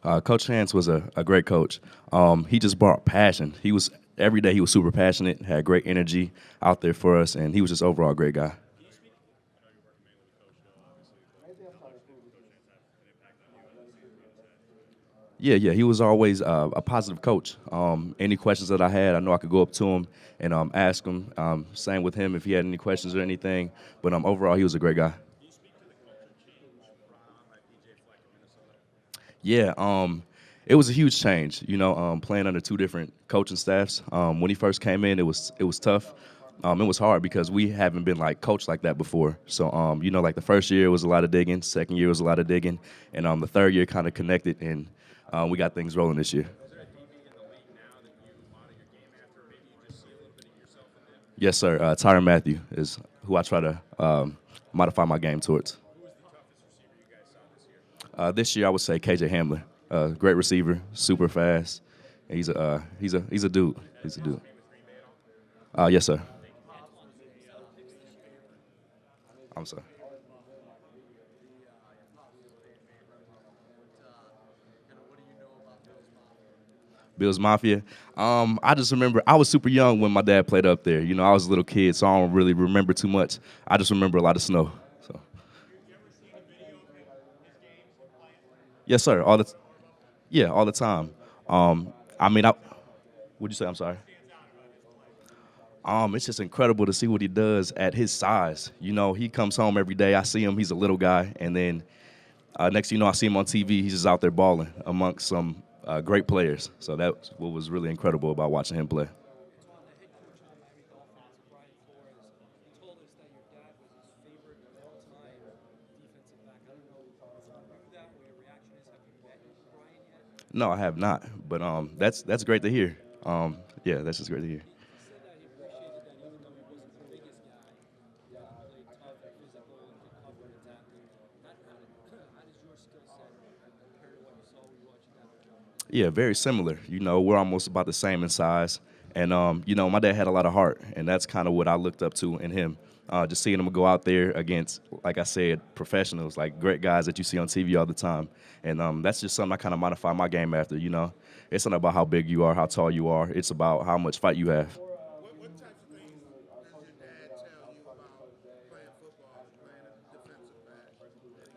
Coach Hans was a great coach. He just brought passion. He was every day he was super passionate, had great energy out there for us, and he was just overall a great guy. Yeah, he was always a positive coach. Any questions that I had, I know I could go up to him and ask him. Same with him if he had any questions or anything. But overall, he was a great guy. Yeah, it was a huge change. Playing under two different coaching staffs. When he first came in, it was tough. It was hard because we haven't been like coached like that before. So like the first year was a lot of digging, second year was a lot of digging, and the third year kind of connected, and we got things rolling this year. Yes, sir. Tyron Matthew is who I try to modify my game towards. This year, I would say KJ Hamler, great receiver, super fast. And he's a dude. He's a dude. Yes, sir. I'm sorry. Bills Mafia. I just remember I was super young when my dad played up there. I was a little kid, so I don't really remember too much. I just remember a lot of snow. So yes, sir. Yeah, all the time. I mean, what'd you say? I'm sorry. It's just incredible to see what he does at his size. He comes home every day. I see him. He's a little guy, and then next thing you know, I see him on TV. He's just out there balling amongst some great players. So that's what was really incredible about watching him play. No, I have not, but that's great to hear. Yeah, that's just great to hear. Yeah, very similar. We're almost about the same in size, and my dad had a lot of heart, and that's kind of what I looked up to in him. Just seeing him go out there against, like I said, professionals, like great guys that you see on TV all the time, and that's just something I kind of modify my game after. It's not about how big you are, how tall you are. It's about how much fight you have. What types of things does your dad tell you about playing football, playing a defensive back, that he maybe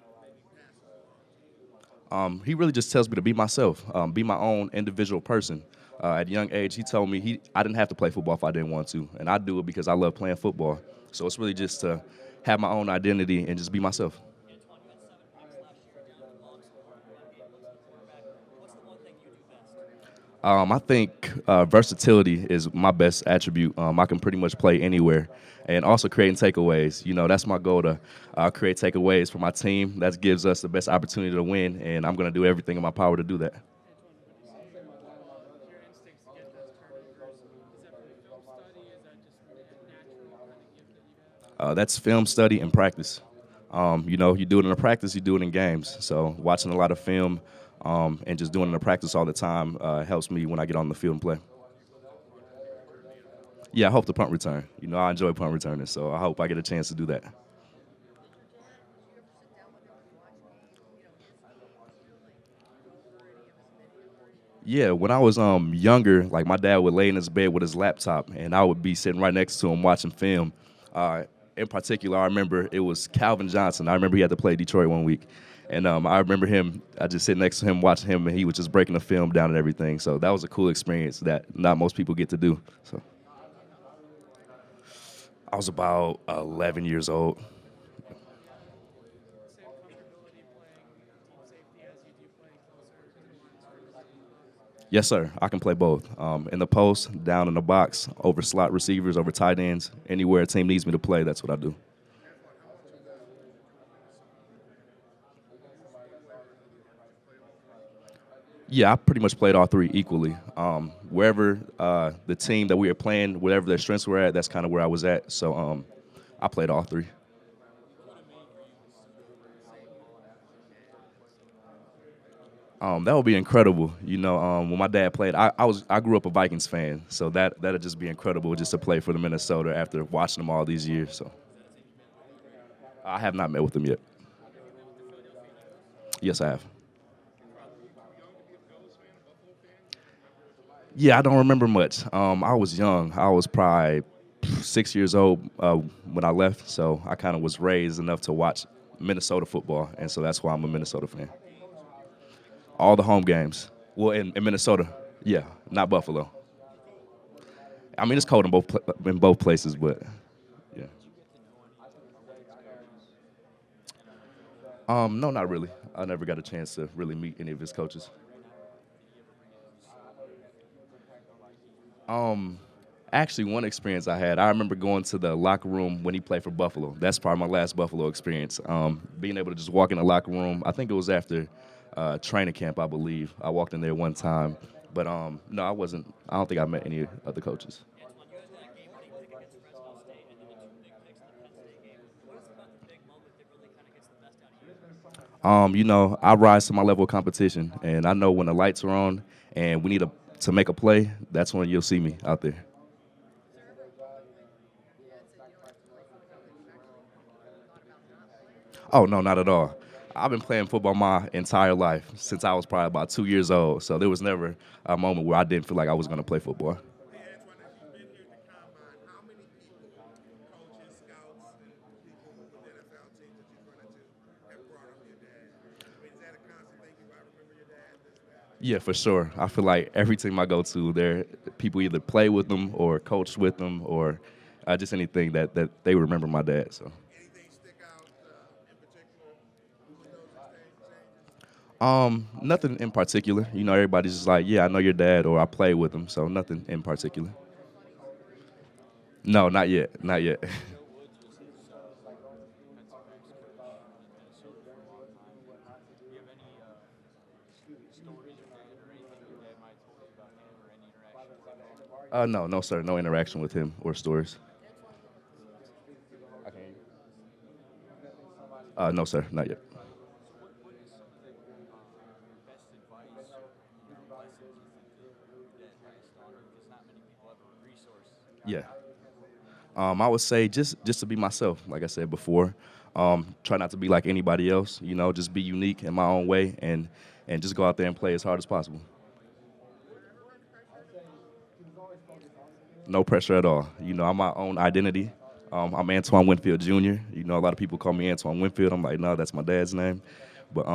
passes on? He really just tells me to be myself, be my own individual person. At a young age, he told me I didn't have to play football if I didn't want to, and I do it because I love playing football. So it's really just to have my own identity and just be myself. Antoine, you had 7 picks last year down in Longsport. A lot of game losing quarterback. What's the one thing you do best? I think versatility is my best attribute. I can pretty much play anywhere, and also creating takeaways. That's my goal to create takeaways for my team. That gives us the best opportunity to win, and I'm going to do everything in my power to do that. Your instincts to get those turnovers, is that from film study? Is that just a natural kind of gift that you have? That's film study and practice. You do it in a practice, you do it in games. So watching a lot of film and just doing it in a practice all the time helps me when I get on the field and play. Yeah, I hope to punt return. I enjoy punt returning, so I hope I get a chance to do that. Yeah, when I was younger, like my dad would lay in his bed with his laptop, and I would be sitting right next to him watching film. In particular, I remember it was Calvin Johnson. I remember he had to play Detroit one week, and I remember him. I just sit next to him, watching him, and he was just breaking the film down and everything. So that was a cool experience that not most people get to do. So I was about 11 years old. Same comfortability playing deep safety as you do playing closer to the line of scrimmage? Yes, sir. I can play both. In the post, down in the box, over slot receivers, over tight ends, anywhere a team needs me to play, that's what I do. Yeah, I pretty much played all three equally. Wherever the team that we were playing, whatever their strengths were at, that's kind of where I was at. So I played all three. That would be incredible. When my dad played, I grew up a Vikings fan, so that'd just be incredible just to play for the Minnesota after watching them all these years. So I have not met with them yet. Yes, I have. Yeah, I don't remember much. I was young. I was probably 6 years old when I left, so I kind of was raised enough to watch Minnesota football, and so that's why I'm a Minnesota fan. All the home games. Well, in Minnesota, yeah, not Buffalo. I mean, it's cold in both places, but yeah. No, not really. I never got a chance to really meet any of his coaches. Um, Actually, one experience I had, I remember going to the locker room when he played for Buffalo. That's probably my last Buffalo experience. Being able to just walk in the locker room. I think it was after training camp, I believe. I walked in there one time, but no, I wasn't. I don't think I met any other coaches. Antoine, you had that game winning pick against Fresno State and then the two big picks in the Penn State game. What is it about the big moment that really kind of gets the best out of you? I rise to my level of competition, and I know when the lights are on and we need to make a play. That's when you'll see me out there. Was there ever a moment when your dad said you don't have to play football that you actually thought about not playing? Oh no, not at all. I've been playing football my entire life since I was probably about 2 years old. So there was never a moment where I didn't feel like I was going to play football. Hey, Antoine, as you've been here at the combine, how many people, coaches, scouts, and people with NFL teams that you've run into, have brought up your dad? I mean, is that a constant thing? You I remember your dad, this, that? Yeah, for sure. I feel like every team I go to, there people either play with them or coach with them or just anything that they remember my dad. So Anything stick out in particular with those exchanges? nothing in particular. Everybody's just like, yeah, I know your dad or I play with him. So nothing in particular. Are there funny stories? No, not yet. Not yet. No, no, sir. No interaction with him or stories. Antoine, so No, sir. Not yet. Yeah. I would say just to be myself, like I said before. Try not to be like anybody else. Just be unique in my own way and just go out there and play as hard as possible. No pressure at all. I'm my own identity. I'm Antoine Winfield Jr. A lot of people call me Antoine Winfield. I'm like, no, that's my dad's name. But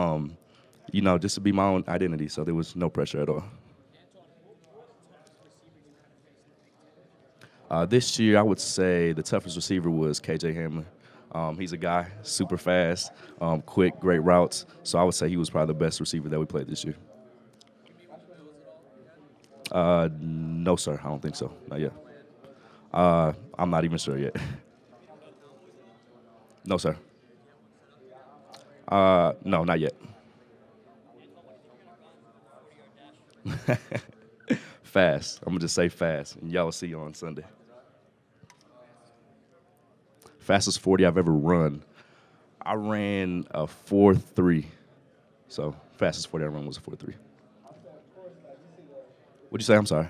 just to be my own identity. So there was no pressure at all. Antoine, who are the toughest receivers you kind of faced in the Big Ten? This year, I would say the toughest receiver was KJ Hamler. He's a guy, super fast, quick, great routes. So I would say he was probably the best receiver that we played this year. Did you meet with Bills at all? No, sir, I don't think so. Not yet. I'm not even sure yet. No, sir. No, not yet. Antoine, what do you think you're going to run in the 40-yard dash? Fast. I'm gonna just say fast, and y'all will see you on Sunday. Fastest 40 I've ever run. I ran a 4.3. So fastest 40 I run was a 4.3. What'd you say? I'm sorry.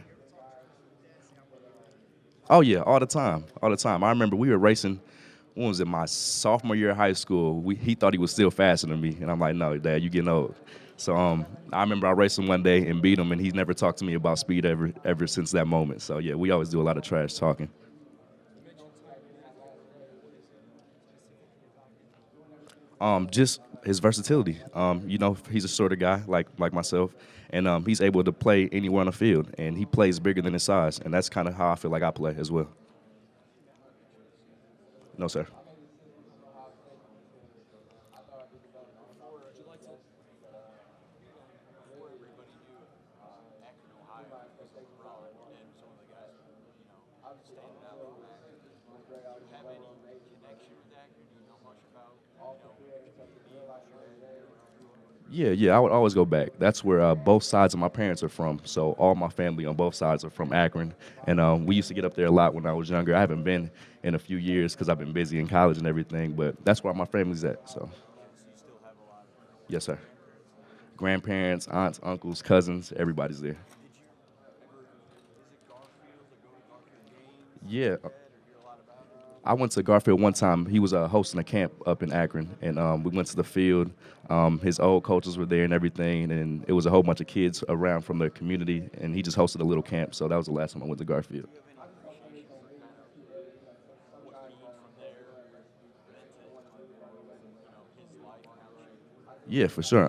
Oh yeah, all the time, all the time. I remember we were racing. When was it? My sophomore year of high school. He thought he was still faster than me, and I'm like, no, Dad, you getting old. So I remember I raced him one day and beat him, and he's never talked to me about speed ever since that moment. So yeah, we always do a lot of trash talking. You mentioned timing and athletic. What is it specifically about him? Just his versatility. He's a shorter guy like myself, and he's able to play anywhere on the field, and he plays bigger than his size, and that's kind of how I feel like I play as well. No, sir. Would you like to? Before everybody knew Akron, Ohio, because of Ron and some of the guys, standing out from Akron. Do you have any connection with Akron? Do you know much about, your community, about your dad there around? Yeah. I would always go back. That's where both sides of my parents are from. So all my family on both sides are from Akron, and we used to get up there a lot when I was younger. I haven't been in a few years because I've been busy in college and everything, but that's where my family's at. So So you still have a lot of yes, sir. grandparents? Grandparents, aunts, uncles, cousins, everybody's there. Did you ever visit Garfield or go to Garfield games? Yeah. Dad, or hear a lot about it? I went to Garfield one time. He was hosting a camp up in Akron, and we went to the field. His old coaches were there and everything, and it was a whole bunch of kids around from the community, and he just hosted a little camp. So that was the last time I went to Garfield. Do you have any appreciation for kind of what being from there meant to, his life now? Yeah, for sure.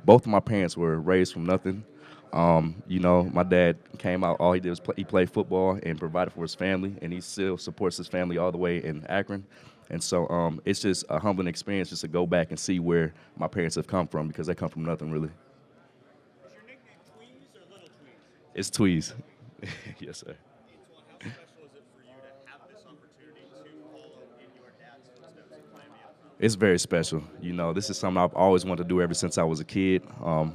Both of my parents were raised from nothing. My dad came out. All he did was he played football and provided for his family, and he still supports his family all the way in Akron. And so it's just a humbling experience just to go back and see where my parents have come from because they come from nothing really. Is your nickname Tweez or Little Tweez? It's Tweez. Yes, sir. Antoine, how special is it for you to have this opportunity to follow in your dad's footsteps and play in the NFL? It's very special. This is something I've always wanted to do ever since I was a kid.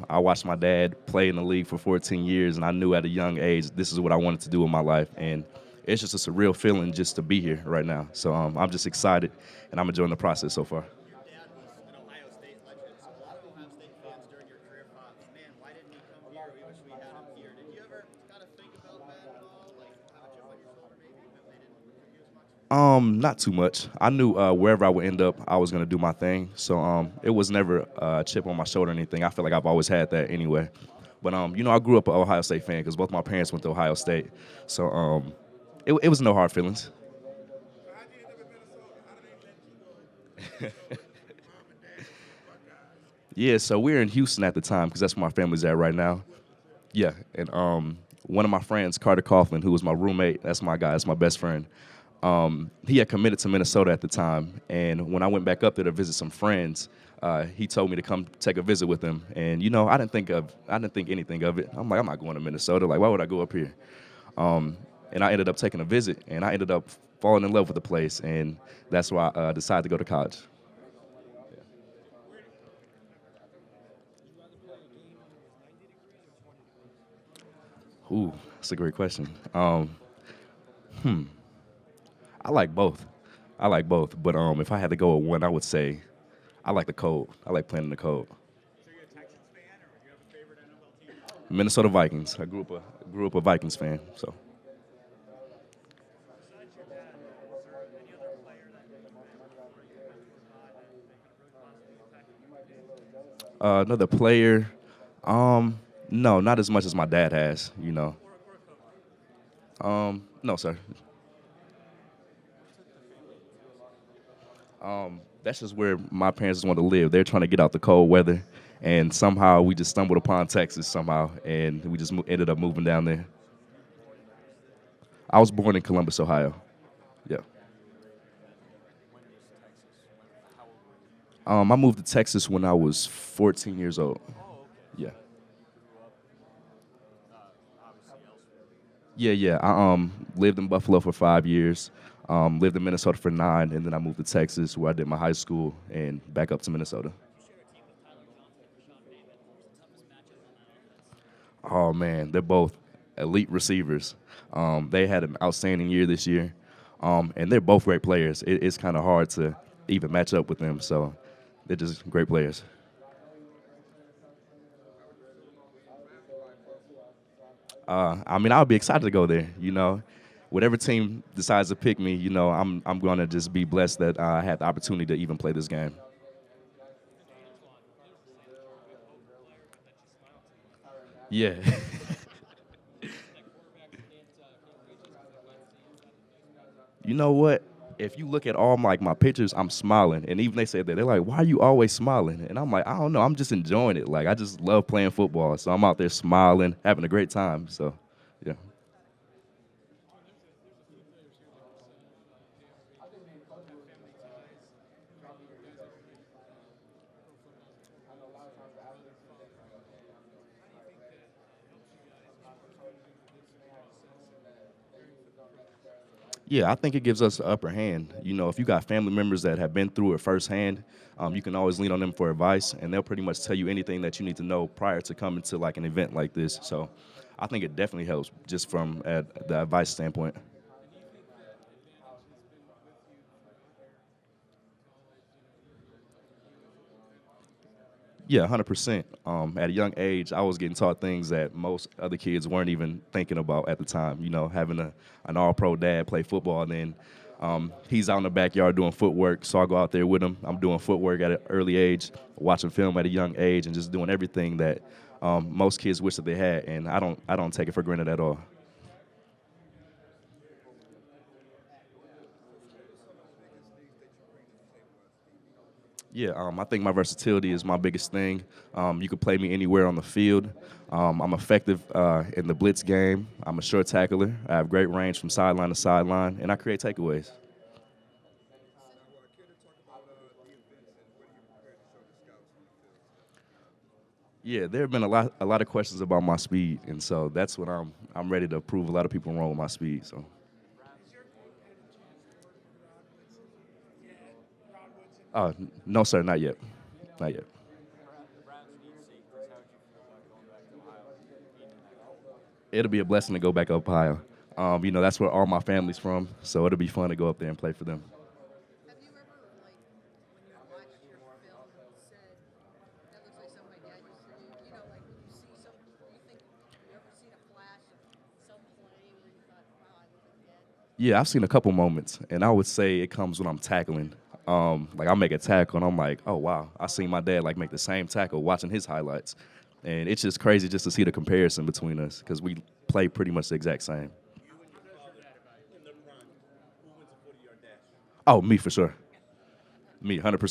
I watched my dad play in the league for 14 years, and I knew at a young age this is what I wanted to do in my life. And it's just a surreal feeling just to be here right now. So I'm just excited, and I'm enjoying the process so far. Your dad was an Ohio State legend, so a lot of Ohio State fans during your career thought, man, why didn't he come here? We wish we had him here. Did you ever kind of think about that at all? Like have a chip on your shoulder maybe because they didn't give you as much? Not too much. I knew wherever I would end up, I was gonna do my thing. So it was never a chip on my shoulder or anything. I feel like I've always had that anyway. But I grew up an Ohio State fan because both my parents went to Ohio State. So it was no hard feelings. So how'd you end up in Minnesota? How did they let you go? Mom and dad, Buckeyes. Yeah, so we're in Houston at the time because that's where my family's at right now. Yeah, and one of my friends, Carter Coughlin, who was my roommate, that's my guy, that's my best friend. He had committed to Minnesota at the time, and when I went back up there to visit some friends, he told me to come take a visit with him. And I didn't think anything of it. I'm like, I'm not going to Minnesota. Like, why would I go up here? And I ended up taking a visit, and I ended up falling in love with the place, and that's why I decided to go to college. Ooh, that's a great question. I like both. I like both, but if I had to go with one, I would say I like the cold. I like playing in the cold. So you're a Texans fan, or do you have a favorite NFL team? Minnesota Vikings. I grew up a Vikings fan. So Besides your dad, is there any other player that you've been where you went through a lot that they could have really positively impacted your game? another player. No, not as much as my dad has. No, sir. That's just where my parents want to live. They're trying to get out the cold weather, and somehow we just stumbled upon Texas somehow, and we just ended up moving down there. I was born in Columbus, Ohio. Yeah. I moved to Texas when I was 14 years old. Yeah. Yeah. I lived in Buffalo for 5 years. Lived in Minnesota for 9, and then I moved to Texas where I did my high school and back up to Minnesota. Oh man, they're both elite receivers. They had an outstanding year this year, and they're both great players. It's kind of hard to even match up with them, so they're just great players. I'll be excited to go there. Whatever team decides to pick me, I'm going to just be blessed that I had the opportunity to even play this game. Yeah. You know what? If you look at all my pictures, I'm smiling, and even they said that they're like, "Why are you always smiling?" And I'm like, "I don't know. I'm just enjoying it. Like I just love playing football, so I'm out there smiling, having a great time." So, yeah. Yeah, I think it gives us the upper hand. If you got family members that have been through it firsthand, you can always lean on them for advice, and they'll pretty much tell you anything that you need to know prior to coming to like an event like this. So, I think it definitely helps just from the advice standpoint. Yeah, 100%. At a young age, I was getting taught things that most other kids weren't even thinking about at the time. Having an all-pro dad play football, and then He's out in the backyard doing footwork, so I go out there with him. I'm doing footwork at an early age, watching film at a young age, and just doing everything that most kids wish that they had. And I don't take it for granted at all. Yeah, I think my versatility is my biggest thing. You can play me anywhere on the field. I'm effective in the blitz game. I'm a short tackler. I have great range from sideline to sideline, and I create takeaways. Care to talk about the events and what are you prepared to show the scouts on the field? Yeah, there have been a lot of questions about my speed, and so that's what I'm ready to prove a lot of people wrong with my speed. So. No, sir, not yet. Not yet. The Browns need safeties. How would you feel about going back to Ohio and being in that role? It'll be a blessing to go back up Ohio. That's where all my family's from, so it'll be fun to go up there and play for them. Have you ever, like, when you watched your film, said, that looks like something my dad used to do? You know, like when you see some, you think, you ever seen a flash of some play where you thought, wow, I look like dad? Yeah, I've seen a couple moments, and I would say it comes when I'm tackling. Like I make a tackle, and I'm like, oh wow, I seen my dad like make the same tackle watching his highlights, and it's just crazy just to see the comparison between us because we play pretty much the exact same. In the run, who wins a 40-yard dash? Oh, me for sure. Me, 100%. What's your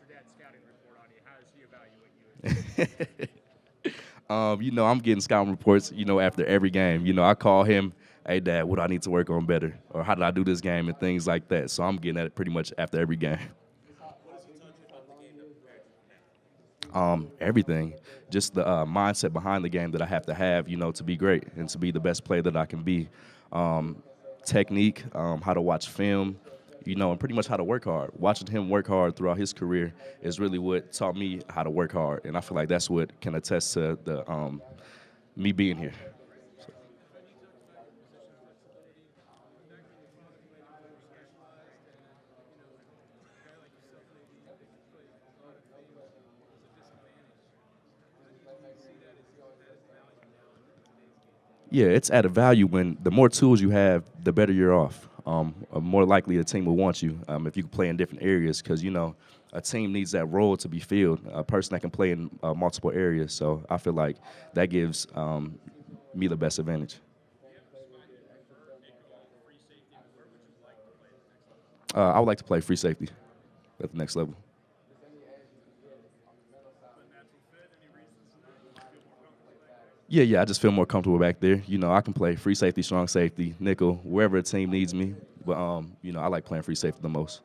dad's scouting report on you? How does he evaluate you? I'm getting scouting reports, after every game. I call him, hey, Dad, what do I need to work on better? Or how did I do this game and things like that. So I'm getting at it pretty much after every game. Everything. Just the mindset behind the game that I have to have, to be great and to be the best player that I can be. Technique, how to watch film, and pretty much how to work hard. Watching him work hard throughout his career is really what taught me how to work hard. And I feel like that's what can attest to the me being here. Yeah, it's at a value when the more tools you have, the better you're off. More likely a team will want you if you can play in different areas because, a team needs that role to be filled, a person that can play in multiple areas. So I feel like that gives me the best advantage. I would like to play free safety at the next level. Yeah, I just feel more comfortable back there. I can play free safety, strong safety, nickel, wherever a team needs me. But, I like playing free safety the most.